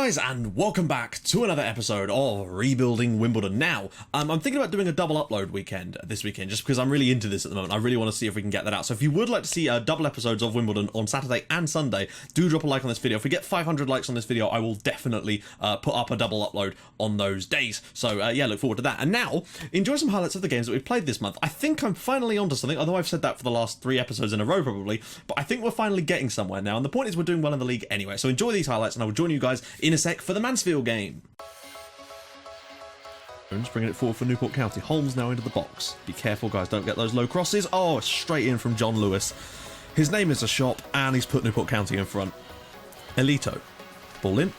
guys, and welcome back to another episode of Rebuilding Wimbledon. Now, I'm thinking about doing a double upload weekend this weekend, just because I'm really into this at the moment. I really want to see if we can get that out. So if you would like to see double episodes of Wimbledon on Saturday and Sunday, do drop a like on this video. If we get 500 likes on this video, I will definitely put up a double upload on those days. So yeah, look forward to that. And now, enjoy some highlights of the games that we've played this month. I think I'm finally onto something, although I've said that for the last 3 episodes in a row probably, but I think we're finally getting somewhere now. And the point is we're doing well in the league anyway. So enjoy these highlights, and I will join you guys in a sec for the Mansfield game. Just bringing it forward for Newport County. Holmes now into the box. Be careful, guys, don't get those low crosses. Oh, straight in from John Lewis. His name is a shop, and he's put Newport County in front. Elito. Ball in.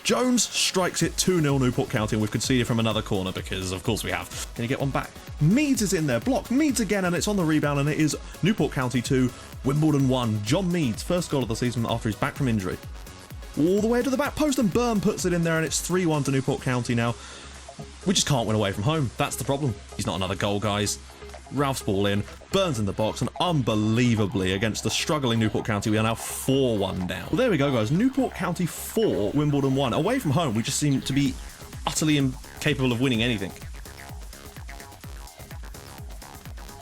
Jones strikes it 2-0 Newport County, and we've conceded from another corner because, of course, we have. Can you get one back? Meads is in there. Block. Meads again, and it's on the rebound, and it is Newport County 2, Wimbledon 1. John Meads, first goal of the season after he's back from injury. All the way to the back post, and Byrne puts it in there, and it's 3-1 to Newport County now. We just can't win away from home. That's the problem. He's not another goal, guys. Ralph's ball in. Burns in the box, and unbelievably, against the struggling Newport County, we are now 4-1 down. Well, there we go, guys. Newport County 4, Wimbledon 1. Away from home, we just seem to be utterly incapable of winning anything.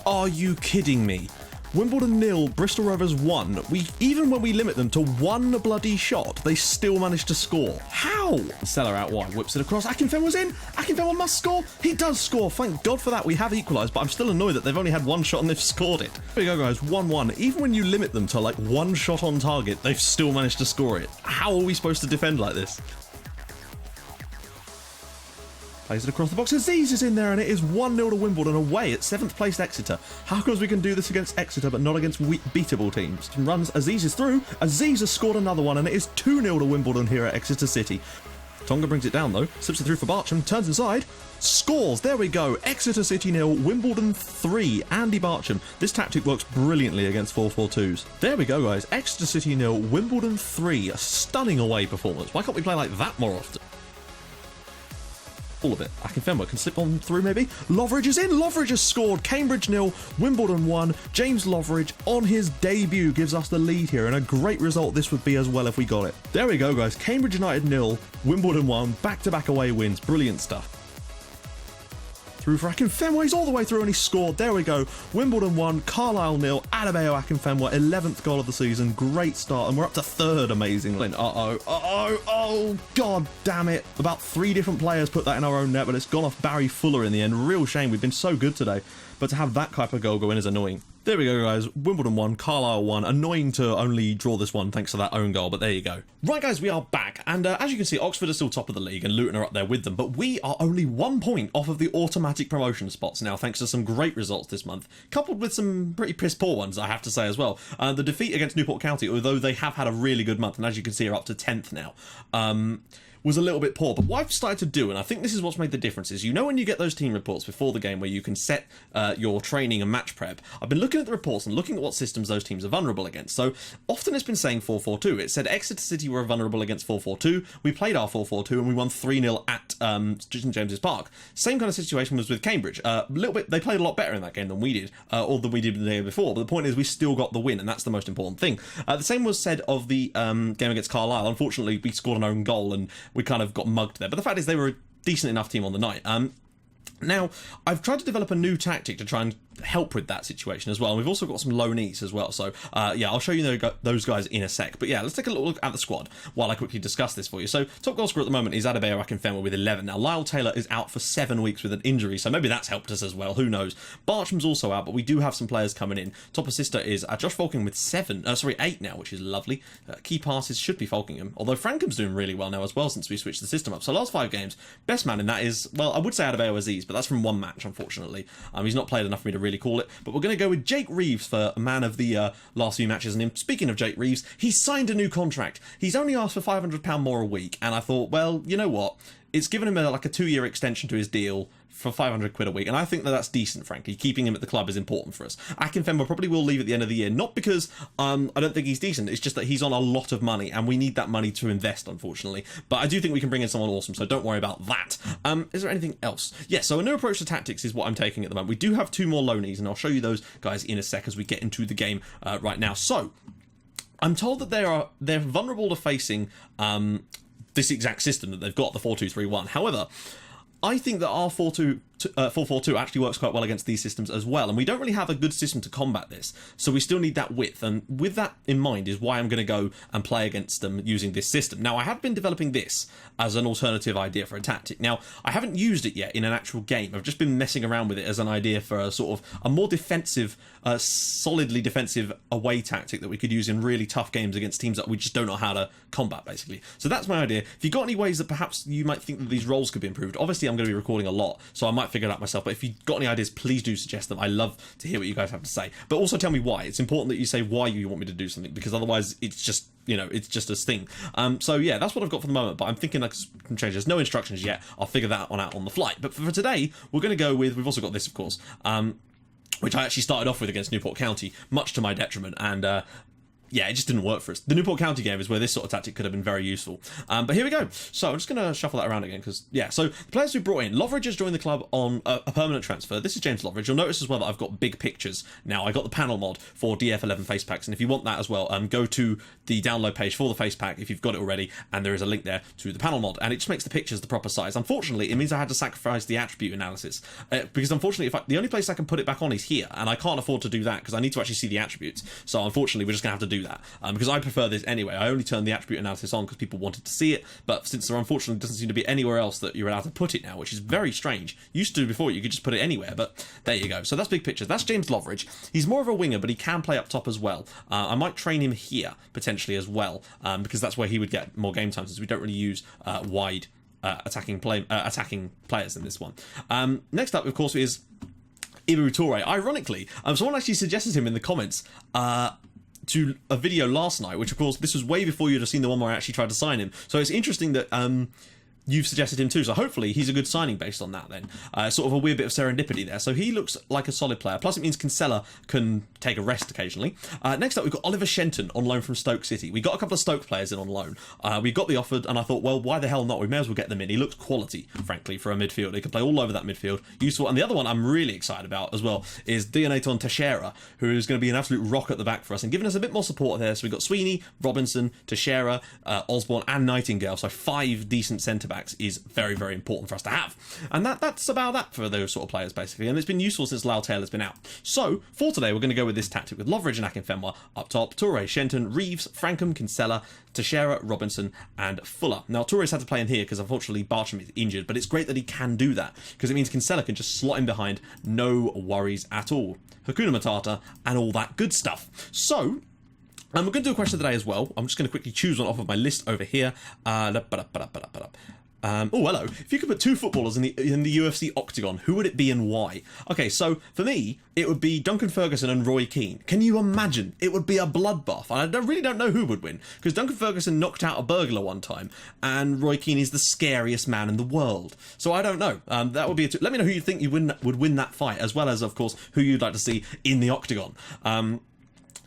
Are you kidding me? Wimbledon 0, Bristol Rovers 1. Even when we limit them to 1 bloody shot, they still manage to score. How? Seller out wide, whips it across. Akinfenwa's in. Akinfenwa must score. He does score. Thank God for that. We have equalised, but I'm still annoyed that they've only had 1 shot and they've scored it. There we go, guys. 1-1. Even when you limit them to like 1 shot on target, they've still managed to score it. How are we supposed to defend like this? Plays it across the box. Aziz is in there, and it is 1-0 to Wimbledon away at 7th placed Exeter. How comes we can do this against Exeter but not against beatable teams? Runs. Aziz is through. Aziz has scored another one, and it is 2-0 to Wimbledon here at Exeter City. Tonga brings it down though, slips it through for Barcham, turns inside, scores. There we go. Exeter City 0, Wimbledon 3. Andy Barcham. This tactic works brilliantly against 4-4-2s. There we go, guys. Exeter City 0, Wimbledon 3. A stunning away performance. Why can't we play like that more often? All of it. Akinfenwa can slip on through maybe. Loveridge is in. Loveridge has scored. Cambridge 0, Wimbledon 1. James Loveridge on his debut gives us the lead here, and a great result this would be as well if we got it. There we go, guys. Cambridge United 0, Wimbledon 1. Back-to-back away wins. Brilliant stuff. Through for Akinfenwa, he's all the way through and he scored. There we go. Wimbledon 1, Carlisle 0, Adebayo Akinfenwa, 11th goal of the season. Great start, and we're up to 3rd, amazingly. Oh, god damn it. About 3 different players put that in our own net, but it's gone off Barry Fuller in the end. Real shame, we've been so good today, but to have that type of goal go in is annoying. There we go, guys. Wimbledon 1, Carlisle 1. Annoying to only draw this one thanks to that own goal, but there you go. Right, guys, we are back. And as you can see, Oxford are still top of the league and Luton are up there with them, but we are only 1 point off of the automatic promotion spots now, thanks to some great results this month, coupled with some pretty piss-poor ones, I have to say as well. The defeat against Newport County, although they have had a really good month, and as you can see, are up to 10th now, was a little bit poor. But what I've started to do, and I think this is what's made the difference, is you know when you get those team reports before the game where you can set your training and match prep, I've been looking at the reports and looking at what systems those teams are vulnerable against. So often it's been saying 4-4-2. It said Exeter City were vulnerable against 4-4-2. We played our 4-4-2 and we won 3-0 at St James's Park. Same kind of situation was with Cambridge. A little bit, they played a lot better in that game than we did, or than we did the day before. But the point is we still got the win, and that's the most important thing. The same was said of the game against Carlisle. Unfortunately, we scored an own goal and we kind of got mugged there, but the fact is they were a decent enough team on the night. Now, I've tried to develop a new tactic to try and help with that situation as well, and we've also got some loanees as well, so yeah, I'll show you those guys in a sec. But yeah, let's take a look at the squad while I quickly discuss this for you. So top goal scorer at the moment is Adebayo Akinfenwa with 11. Now Lyle Taylor is out for 7 weeks with an injury, so maybe that's helped us as well, who knows. Bartram's also out, but we do have some players coming in. Top assister is Josh Falkingham with 8 now, which is lovely. Key passes should be Falkingham, although Frankham's doing really well now as well since we switched the system up. So last 5 games, best man in that is, well, I would say Adebayo Aziz, but that's from 1 match, unfortunately. He's not played enough for me to really call it, but we're going to go with Jake Reeves for man of the last few matches. And speaking of Jake Reeves, he's signed a new contract. He's only asked for £500 more a week, and I thought, well, you know what? It's given him like a 2-year extension to his deal for 500 quid a week, and I think that that's decent, frankly. Keeping him at the club is important for us. Akinfenwa probably will leave at the end of the year, not because I don't think he's decent, it's just that he's on a lot of money, and we need that money to invest, unfortunately. But I do think we can bring in someone awesome, so don't worry about that. Is there anything else? Yes, so a new approach to tactics is what I'm taking at the moment. We do have 2 more loanees, and I'll show you those guys in a sec as we get into the game right now. So, I'm told that they're vulnerable to facing this exact system that they've got, the 4-2-3-1. However, I think that our 4-4-2 actually works quite well against these systems as well, and we don't really have a good system to combat this, so we still need that width, and with that in mind is why I'm going to go and play against them using this system. Now, I have been developing this as an alternative idea for a tactic. Now, I haven't used it yet in an actual game. I've just been messing around with it as an idea for a sort of a more defensive, solidly defensive away tactic that we could use in really tough games against teams that we just don't know how to combat, basically. So that's my idea. If you've got any ways that perhaps you might think that these roles could be improved, obviously I'm going to be recording a lot, so I might figure it out myself, but if you've got any ideas, please do suggest them. I love to hear what you guys have to say, but also tell me why. It's important that you say why you want me to do something, because otherwise it's just, you know, it's just a sting. So yeah, that's what I've got for the moment, but I'm thinking I can change. There's no instructions yet. I'll figure that one out on the flight. But for today, we're going to go with, we've also got this, of course, which I actually started off with against Newport County, much to my detriment, and yeah, it just didn't work for us. The Newport County game is where this sort of tactic could have been very useful. But here we go. So I'm just going to shuffle that around again because, yeah. So the players we brought in, Loveridge has joined the club on a permanent transfer. This is James Loveridge. You'll notice as well that I've got big pictures now. I got the panel mod for DF11 face packs, and if you want that as well, go to the download page for the face pack if you've got it already, and there is a link there to the panel mod, and it just makes the pictures the proper size. Unfortunately, it means I had to sacrifice the attribute analysis because unfortunately, the only place I can put it back on is here, and I can't afford to do that because I need to actually see the attributes. So unfortunately, we're just going to have to do that because I prefer this anyway. I only turned the attribute analysis on because people wanted to see it, but since there unfortunately doesn't seem to be anywhere else that you're allowed to put it now, which is very strange. Used to before you could just put it anywhere, but there you go. So that's big picture. That's James Loveridge. He's more of a winger, but he can play up top as well. I might train him here potentially as well, because that's where he would get more game times, as we don't really use wide attacking players in this one. Next up, of course, is Ibu Toure. Ironically, someone actually suggested him in the comments to a video last night, which of course this was way before you'd have seen the one where I actually tried to sign him. So it's interesting that you've suggested him too, so hopefully he's a good signing based on that then. Sort of a weird bit of serendipity there. So he looks like a solid player. Plus it means Kinsella can take a rest occasionally. Next up, we've got Oliver Shenton on loan from Stoke City. We got a couple of Stoke players in on loan. We got the offered, and I thought, well, why the hell not? We may as well get them in. He looks quality, frankly, for a midfielder. He can play all over that midfield. Useful. And the other one I'm really excited about as well is Dionaton Teixeira, who is going to be an absolute rock at the back for us and giving us a bit more support there. So we've got Sweeney, Robinson, Teixeira, Osborne, and Nightingale. So 5 decent centre-backs is very, very important for us to have. And that's about that for those sort of players, basically. And it's been useful since Lyle Taylor's been out. So, for today, we're going to go with this tactic with Loveridge and Akinfenwa up top, Toure, Shenton, Reeves, Frankham, Kinsella, Teixeira, Robinson, and Fuller. Now, Toure's had to play in here because, unfortunately, Bartram is injured, but it's great that he can do that because it means Kinsella can just slot in behind, no worries at all. Hakuna Matata, and all that good stuff. So, we're going to do a question today as well. I'm just going to quickly choose one off of my list over here. Oh, hello. If you could put 2 footballers in the UFC octagon, who would it be and why? Okay, so for me, it would be Duncan Ferguson and Roy Keane. Can you imagine? It would be a bloodbath. And I really don't know who would win, because Duncan Ferguson knocked out a burglar one time, and Roy Keane is the scariest man in the world. So I don't know. That would be let me know who you think would win that fight, as well as, of course, who you'd like to see in the octagon.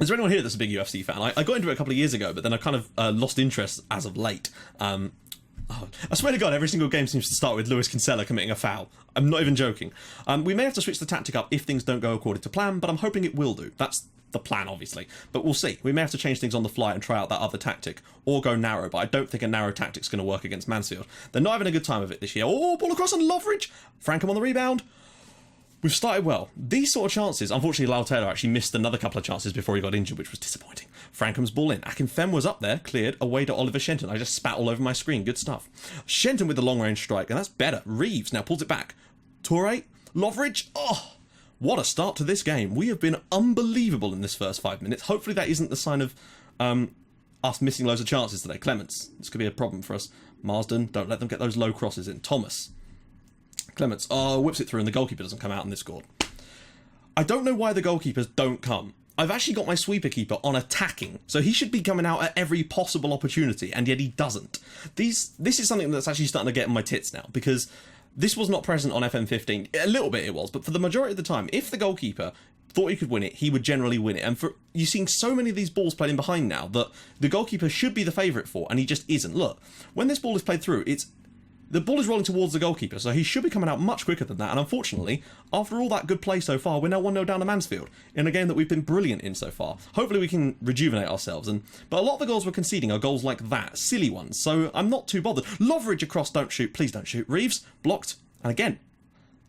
Is there anyone here that's a big UFC fan? I got into it a couple of years ago, but then I kind of lost interest as of late. I swear to God, every single game seems to start with Lewis Kinsella committing a foul. I'm not even joking. We may have to switch the tactic up if things don't go according to plan, but I'm hoping it will do. That's the plan, obviously. But we'll see. We may have to change things on the fly and try out that other tactic, or go narrow, but I don't think a narrow tactic's going to work against Mansfield. They're not having a good time of it this year. Oh, ball across on Loveridge! Frankham on the rebound. We've started well. These sort of chances, unfortunately, Lyle Taylor actually missed another couple of chances before he got injured, which was disappointing. Frankham's ball in. Akinfenwa was up there, cleared, away to Oliver Shenton. I just spat all over my screen. Good stuff. Shenton with the long-range strike, and that's better. Reeves now pulls it back. Toure, Loveridge. Oh, what a start to this game. We have been unbelievable in this first 5 minutes. Hopefully that isn't the sign of us missing loads of chances today. Clements, this could be a problem for us. Marsden, don't let them get those low crosses in. Thomas. Clements, whips it through and the goalkeeper doesn't come out and they've scored. I don't know why the goalkeepers don't come. I've actually got my sweeper keeper on attacking, so he should be coming out at every possible opportunity, and yet he doesn't. This is something that's actually starting to get in my tits now, because this was not present on FM15. A little bit it was, but for the majority of the time, if the goalkeeper thought he could win it, he would generally win it. And you're seeing so many of these balls played in behind now that the goalkeeper should be the favourite for, and he just isn't. Look, when this ball is played through, it's The ball is rolling towards the goalkeeper, so he should be coming out much quicker than that. And unfortunately, after all that good play so far, we're now 1-0 down to Mansfield in a game that we've been brilliant in so far. Hopefully we can rejuvenate ourselves. But a lot of the goals we're conceding are goals like that, silly ones, so I'm not too bothered. Loveridge across, don't shoot, please don't shoot. Reeves, blocked, and again,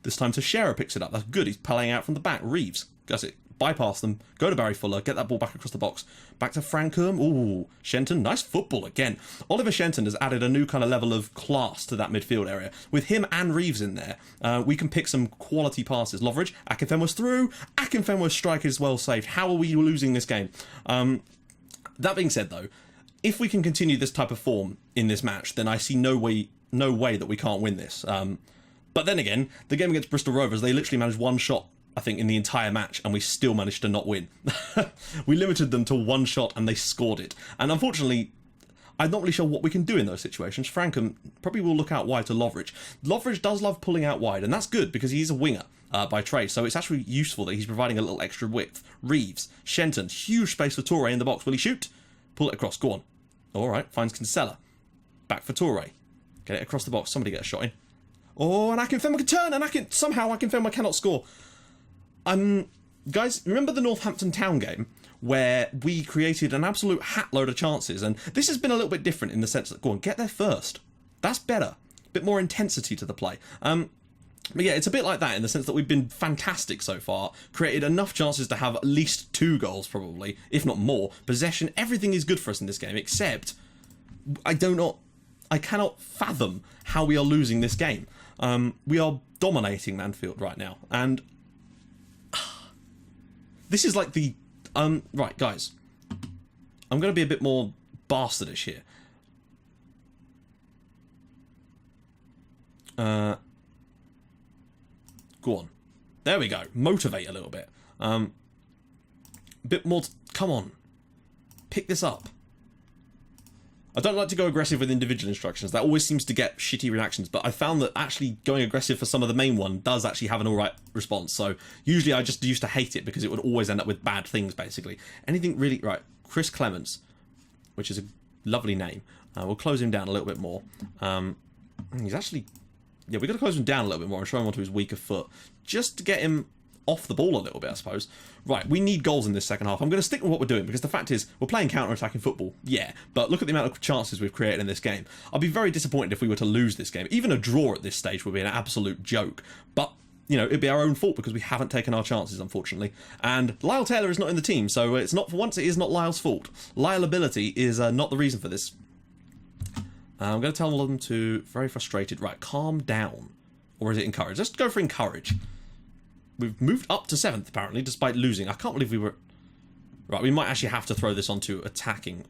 this time Teixeira picks it up. That's good, he's playing out from the back. Reeves, does it. Bypass them, go to Barry Fuller, get that ball back across the box. Back to Frankham. Ooh, Shenton, nice football again. Oliver Shenton has added a new kind of level of class to that midfield area. With him and Reeves in there, we can pick some quality passes. Loveridge, Akinfenwa's through. Akinfenwa's strike is well saved. How are we losing this game? That being said, though, if we can continue this type of form in this match, then I see no way that we can't win this. But then again, the game against Bristol Rovers, they literally managed one shot, I think, in the entire match, and we still managed to not win. We limited them to one shot and they scored it. And unfortunately, I'm not really sure what we can do in those situations. Frankham probably will look out wide to Loveridge. Loveridge does love pulling out wide, and that's good because he's a winger by trade, so it's actually useful that he's providing a little extra width. Reeves, Shenton, huge space for Toure in the box. Will he shoot? Pull it across, go on. Alright, finds Kinsella. Back for Toure. Get it across the box, somebody get a shot in. Oh, and Akinfenwa can turn, and somehow Akinfenwa cannot score. Guys, remember the Northampton Town game where we created an absolute hatload of chances, and this has been a little bit different in the sense that, go on, get there first. That's better. A bit more intensity to the play. But yeah, it's a bit like that in the sense that we've been fantastic so far, created enough chances to have at least 2 goals probably, if not more. Possession, everything is good for us in this game, except I cannot fathom how we are losing this game. We are dominating Mansfield right now, and this is like the... right, guys. I'm going to be a bit more bastardish here. Go on. There we go. Motivate a little bit. A bit more... Come on. Pick this up. I don't like to go aggressive with individual instructions. That always seems to get shitty reactions, but I found that actually going aggressive for some of the main one does actually have an alright response. So usually I just used to hate it because it would always end up with bad things, basically. Anything really... Right, Chris Clements, which is a lovely name. We'll close him down a little bit more. He's actually... Yeah, we've got to close him down a little bit more and show him onto his weaker foot, just to get him off the ball a little bit, I suppose. Right, we need goals in this second half. I'm going to stick with what we're doing because the fact is, we're playing counter-attacking football, yeah, but look at the amount of chances we've created in this game. I'll be very disappointed if we were to lose this game. Even a draw at this stage would be an absolute joke, but, you know, it'd be our own fault because we haven't taken our chances, unfortunately. And Lyle Taylor is not in the team, so it's not, for once, it is not Lyle's fault. Liability is not the reason for this. I'm going to tell them to... Very frustrated. Right, calm down. Or is it encourage? Let's go for encourage. We've moved up to 7th, apparently, despite losing. I can't believe we were... Right, we might actually have to throw this onto attacking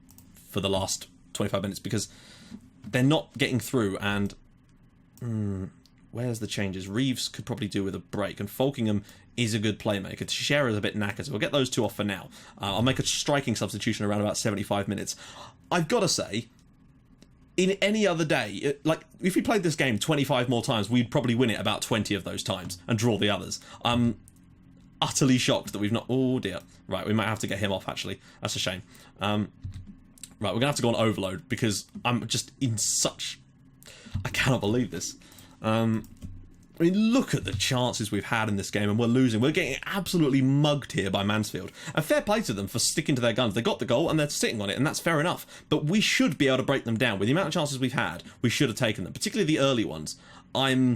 for the last 25 minutes, because they're not getting through, and... where's the changes? Reeves could probably do with a break, and Folkingham is a good playmaker. Teixeira is a bit knackered, so we'll get those 2 off for now. I'll make a striking substitution around about 75 minutes. I've got to say... In any other day, like, if we played this game 25 more times, we'd probably win it about 20 of those times and draw the others. I'm utterly shocked that we've not... Oh, dear. Right, we might have to get him off, actually. That's a shame. Right, we're going to have to go on overload because I'm just in such... I cannot believe this. I mean, look at the chances we've had in this game and we're losing. We're getting absolutely mugged here by Mansfield. And fair play to them for sticking to their guns. They got the goal and they're sitting on it, and that's fair enough. But we should be able to break them down. With the amount of chances we've had, we should have taken them. Particularly the early ones. Oh,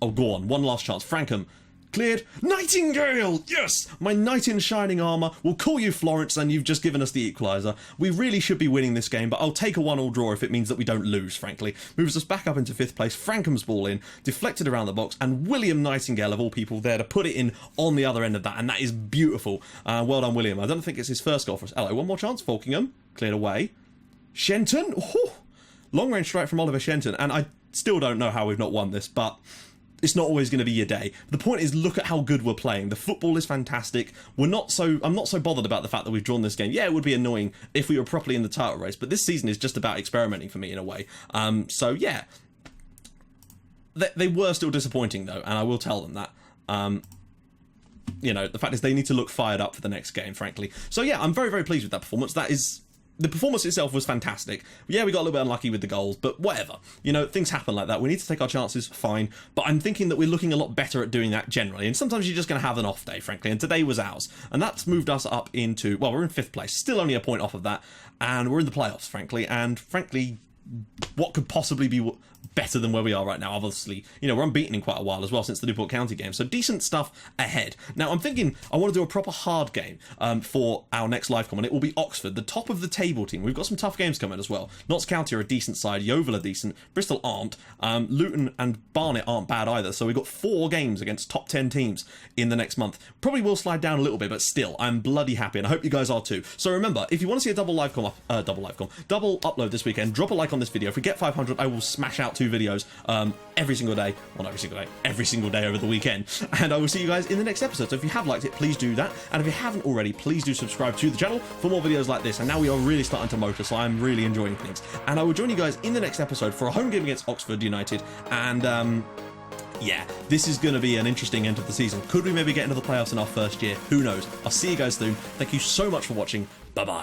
go on. One last chance. Frankham. Cleared. Nightingale! Yes! My knight in shining armour. We'll call you Florence, and you've just given us the equaliser. We really should be winning this game, but I'll take a 1-1 draw if it means that we don't lose, frankly. Moves us back up into 5th place. Frankham's ball in, deflected around the box, and William Nightingale, of all people, there to put it in on the other end of that, and that is beautiful. Well done, William. I don't think it's his first goal for us. Hello, one more chance. Folkingham. Cleared away. Shenton. Oh, long-range strike from Oliver Shenton, and I still don't know how we've not won this, but... it's not always going to be your day. The point is, look at how good we're playing. The football is fantastic. I'm not so bothered about the fact that we've drawn this game. Yeah, it would be annoying if we were properly in the title race, but this season is just about experimenting for me in a way. So yeah, they were still disappointing though, and I will tell them that. You know, the fact is they need to look fired up for the next game, frankly. So yeah, I'm very, very pleased with that performance. That is the performance itself was fantastic. Yeah, we got a little bit unlucky with the goals, but whatever. You know, things happen like that. We need to take our chances, fine. But I'm thinking that we're looking a lot better at doing that generally. And sometimes you're just going to have an off day, frankly. And today was ours. And that's moved us up into, well, we're in 5th place. Still only a point off of that. And we're in the playoffs, frankly. And frankly, what could possibly be better than where we are right now? Obviously, you know, we're unbeaten in quite a while as well since the Newport County game, so decent stuff ahead. Now I'm thinking I want to do a proper hard game for our next live com, and it will be Oxford, the top of the table team. We've got some tough games coming as well. Notts County are a decent side, Yeovil are decent, Bristol aren't, Luton and Barnet aren't bad either, so we've got 4 games against top 10 teams in the next month. Probably will slide down a little bit, but still, I'm bloody happy, and I hope you guys are too. So remember, if you want to see a double upload this weekend, drop a like on this video. If we get 500, I will smash out 2 videos every single day. Well, not every single day, every single day over the weekend. And I will see you guys in the next episode. So if you have liked it, please do that. And if you haven't already, please do subscribe to the channel for more videos like this. And now we are really starting to motor, so I'm really enjoying things. And I will join you guys in the next episode for a home game against Oxford United. And yeah, this is going to be an interesting end of the season. Could we maybe get into the playoffs in our first year? Who knows? I'll see you guys soon. Thank you so much for watching. Bye-bye.